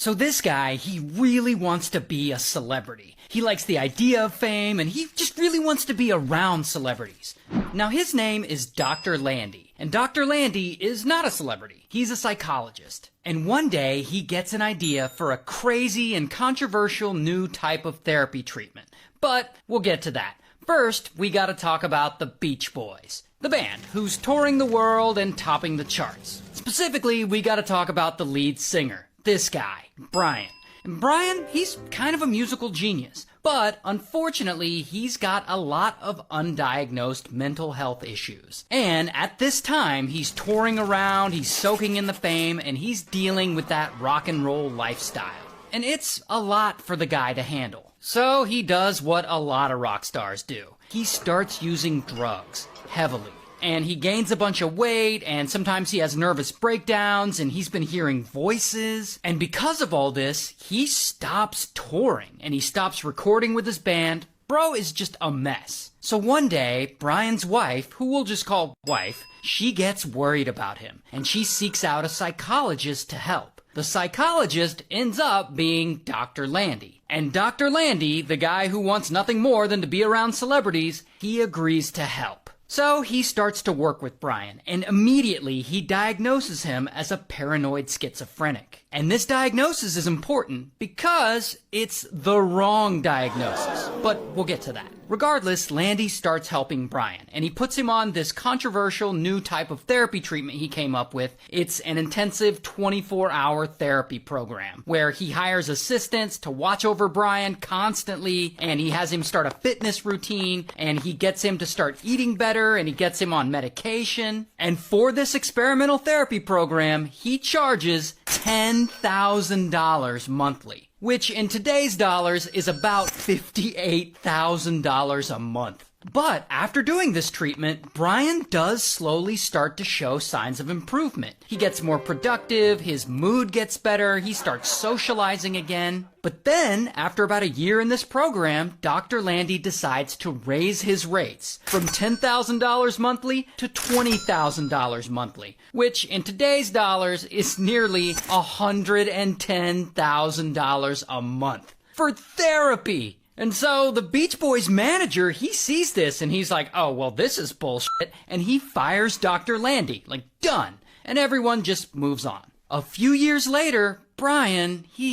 So this guy, he really wants to be a celebrity. He likes the idea of fame, and he just really wants to be around celebrities. Now his name is Dr. Landy, and Dr. Landy is not a celebrity. He's a psychologist. And one day he gets an idea for a crazy and controversial new type of therapy treatment. But we'll get to that. First, we gotta talk about the Beach Boys, the band who's touring the world and topping the charts. Specifically, we gotta talk about the lead singer, this guy, Brian. And Brian, he's kind of a musical genius, but unfortunately, he's got a lot of undiagnosed mental health issues. And at this time, he's touring around, he's soaking in the fame, and he's dealing with that rock and roll lifestyle. And it's a lot for the guy to handle. So he does what a lot of rock stars do. He starts using drugs, heavily. And he gains a bunch of weight, and sometimes he has nervous breakdowns, and he's been hearing voices. And because of all this, he stops touring, and he stops recording with his band. Bro is just a mess. So one day, Brian's wife, who we'll just call wife, she gets worried about him, and she seeks out a psychologist to help. The psychologist ends up being Dr. Landy. And Dr. Landy, the guy who wants nothing more than to be around celebrities, he agrees to help. So he starts to work with Brian, and immediately he diagnoses him as a paranoid schizophrenic. And this diagnosis is important because it's the wrong diagnosis. But we'll get to that. Regardless, Landy starts helping Brian, and he puts him on this controversial new type of therapy treatment he came up with. It's an intensive 24-hour therapy program where he hires assistants to watch over Brian constantly, and he has him start a fitness routine, and he gets him to start eating better, and he gets him on medication. And for this experimental therapy program, he charges $10,000 monthly, which in today's dollars is about $58,000 a month. But after doing this treatment, Brian does slowly start to show signs of improvement. He gets more productive, his mood gets better, he starts socializing again. But then, after about a year in this program, Dr. Landy decides to raise his rates from $10,000 monthly to $20,000 monthly, which in today's dollars is nearly $110,000 a month for therapy. And so the Beach Boys manager, he sees this and he's like, oh, well, this is bullshit. And he fires Dr. Landy, like, done. And everyone just moves on. A few years later, Brian, he